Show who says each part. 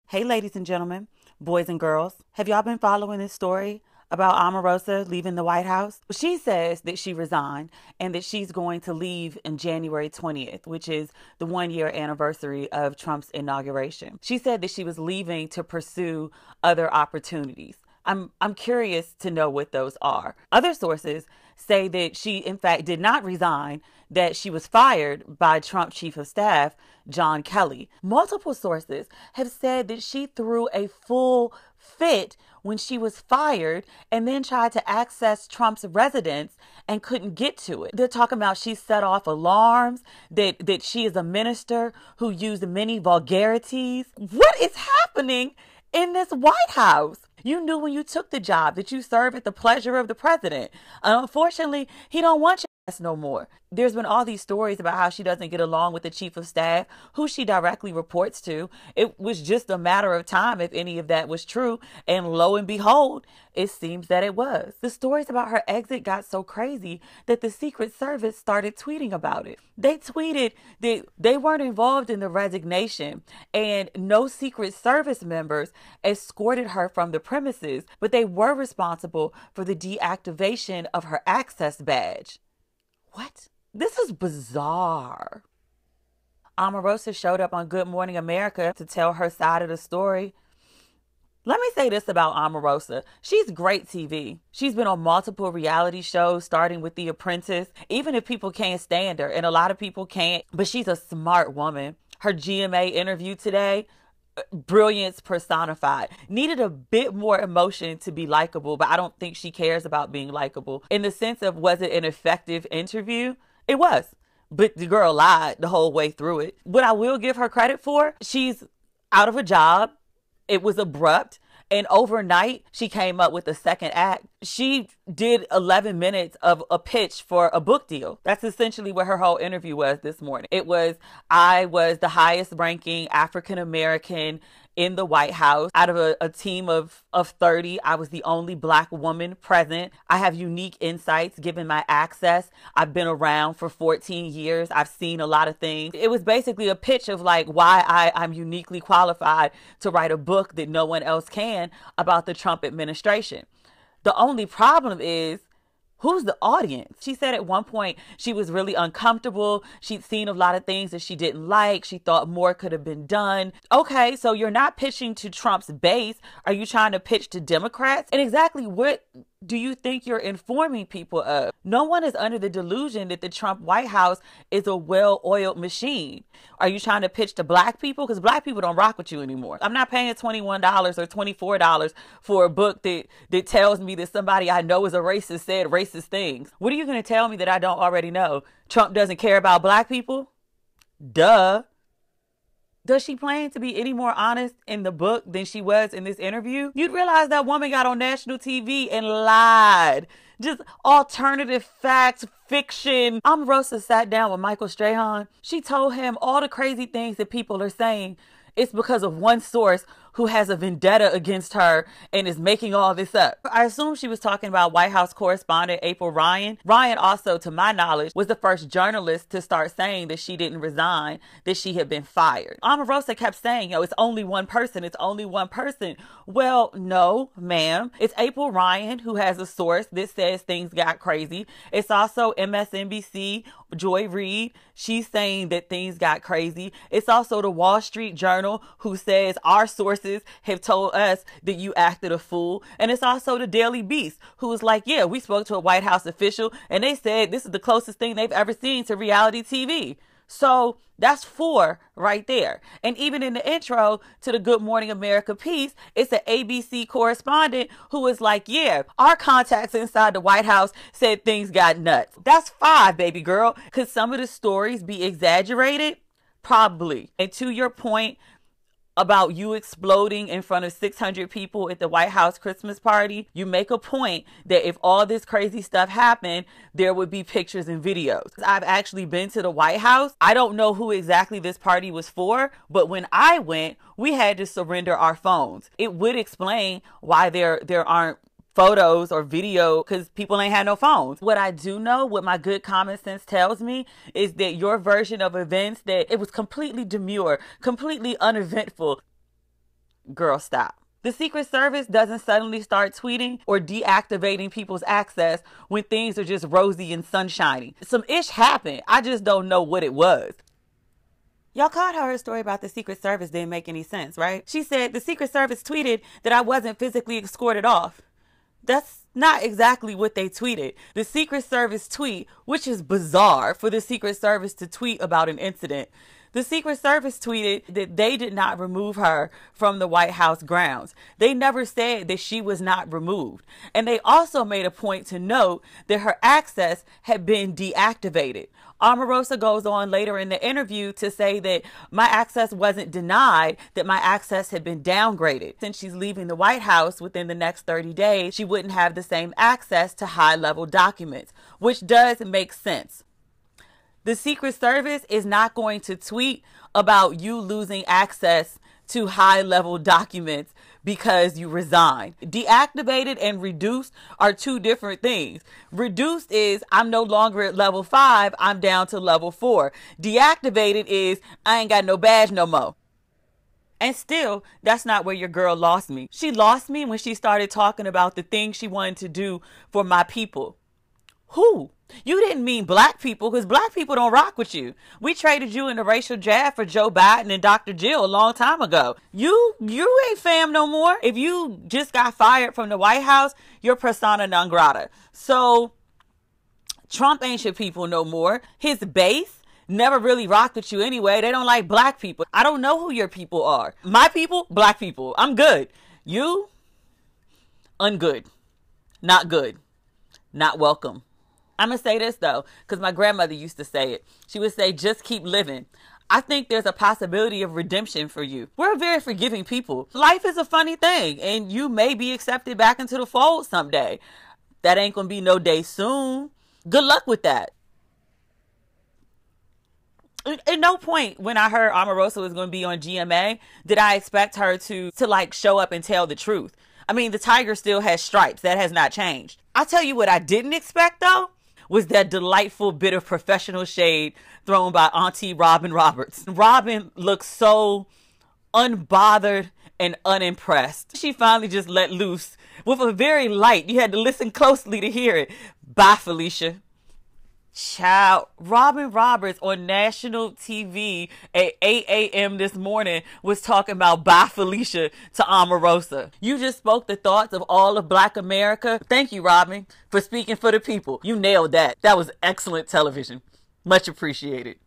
Speaker 1: Hey, ladies and gentlemen, boys and girls, have y'all been following this story about Omarosa leaving the White House? She says that she resigned and that she's going to leave in January 20th, which is the 1 year anniversary of Trump's inauguration. She said that she was leaving to pursue other opportunities. I'm curious to know what those are. Other sources say that she, in fact, did not resign, that she was fired by Trump Chief of Staff John Kelly. Multiple sources have said that she threw a full fit when she was fired and then tried to access Trump's residence and couldn't get to it. They're talking about she set off alarms, that she is a minister who used many vulgarities. What is happening in this White House? You knew when you took the job that you serve at the pleasure of the president. Unfortunately, he don't want your ass no more. There's been all these stories about how she doesn't get along with the chief of staff, who she directly reports to. It was just a matter of time if any of that was true. And lo and behold, it seems that it was. The stories about her exit got so crazy that the Secret Service started tweeting about it. They tweeted that they weren't involved in the resignation and no Secret Service members escorted her from the premises, but they were responsible for the deactivation of her access badge. What? This is bizarre. Omarosa showed up on Good Morning America to tell her side of the story. Let me say this about Omarosa. She's great TV. She's been on multiple reality shows, starting with The Apprentice, even if people can't stand her, and a lot of people can't, but she's a smart woman. Her GMA interview today, brilliance personified. Needed a bit more emotion to be likable, but I don't think she cares about being likable. In the sense of, was it an effective interview? It was. But the girl lied the whole way through it. What I will give her credit for, she's out of a job. It was abrupt. And overnight, she came up with a second act. She did 11 minutes of a pitch for a book deal. That's essentially what her whole interview was this morning. It was, I was the highest ranking African-American in the White House. Out of a team of 30, I was the only Black woman present. I have unique insights given my access. I've been around for 14 years. I've seen a lot of things. It was basically a pitch of like why I'm uniquely qualified to write a book that no one else can about the Trump administration. The only problem is, who's the audience? She said at one point she was really uncomfortable. She'd seen a lot of things that she didn't like. She thought more could have been done. Okay, so you're not pitching to Trump's base. Are you trying to pitch to Democrats? And exactly what do you think you're informing people of? No one is under the delusion that the Trump White House is a well-oiled machine. Are you trying to pitch to Black people? Because Black people don't rock with you anymore. I'm not paying $21 or $24 for a book that tells me that somebody I know is a racist said racist things. What are you going to tell me that I don't already know? Trump doesn't care about Black people? Duh. Does she plan to be any more honest in the book than she was in this interview? You'd realize that woman got on national TV and lied. Just alternative facts, fiction. Omarosa sat down with Michael Strahan. She told him all the crazy things that people are saying. It's because of one source who has a vendetta against her and is making all this up. I assume she was talking about White House correspondent April Ryan. Ryan also, to my knowledge, was the first journalist to start saying that she didn't resign, that she had been fired. Omarosa kept saying, it's only one person. It's only one person. Well, no, ma'am. It's April Ryan who has a source that says things got crazy. It's also MSNBC, Joy Reid. She's saying that things got crazy. It's also the Wall Street Journal who says our sources have told us that you acted a fool. And it's also the Daily Beast who was like, yeah, we spoke to a White House official and they said this is the closest thing they've ever seen to reality TV. So that's 4 right there. And even in the intro to the Good Morning America piece, it's an ABC correspondent who was like, yeah, our contacts inside the White House said things got nuts. That's 5, baby girl. Could some of the stories be exaggerated? Probably. And to your point about you exploding in front of 600 people at the White House Christmas party, you make a point that if all this crazy stuff happened, there would be pictures and videos. I've actually been to the White House. I don't know who exactly this party was for, but when I went, we had to surrender our phones. It would explain why there aren't photos or video, because people ain't had no phones. What I do know, what my good common sense tells me, is that your version of events, that it was completely demure, completely uneventful. Girl, stop. The Secret Service doesn't suddenly start tweeting or deactivating people's access when things are just rosy and sunshiny. Some ish happened. I just don't know what it was. Y'all caught her story about the Secret Service didn't make any sense, right? She said the Secret Service tweeted that I wasn't physically escorted off. That's not exactly what they tweeted. The Secret Service tweet, which is bizarre for the Secret Service to tweet about an incident. The Secret Service tweeted that they did not remove her from the White House grounds. They never said that she was not removed. And they also made a point to note that her access had been deactivated. Omarosa goes on later in the interview to say that my access wasn't denied, that my access had been downgraded. Since she's leaving the White House within the next 30 days, she wouldn't have the same access to high-level documents, which does make sense. The Secret Service is not going to tweet about you losing access to high-level documents because you resigned. Deactivated and reduced are two different things. Reduced is I'm no longer at level 5, I'm down to level 4. Deactivated is I ain't got no badge no more. And still, that's not where your girl lost me. She lost me when she started talking about the things she wanted to do for my people. Who? You didn't mean black people, because black people don't rock with you. We traded you in the racial jab for Joe Biden and Dr. Jill a long time ago. You ain't fam no more. If you just got fired from the White House, you're persona non grata. So Trump ain't your people no more. His base never really rocked with you anyway. They don't like black people. I don't know who your people are. My people, black people. I'm good. You, ungood. Not good. Not welcome. I'm going to say this, though, because my grandmother used to say it. She would say, just keep living. I think there's a possibility of redemption for you. We're a very forgiving people. Life is a funny thing, and you may be accepted back into the fold someday. That ain't going to be no day soon. Good luck with that. At no point when I heard Omarosa was going to be on GMA did I expect her to like show up and tell the truth. I mean, the tiger still has stripes. That has not changed. I'll tell you what I didn't expect, though, was that delightful bit of professional shade thrown by Auntie Robin Roberts. Robin looks so unbothered and unimpressed. She finally just let loose with a very light, you had to listen closely to hear it, "Bye, Felicia." Child, Robin Roberts on national TV at 8 a.m. this morning was talking about "Bye, Felicia" to Omarosa. You just spoke the thoughts of all of Black America. Thank you, Robin, for speaking for the people. You nailed that. That was excellent television. Much appreciated.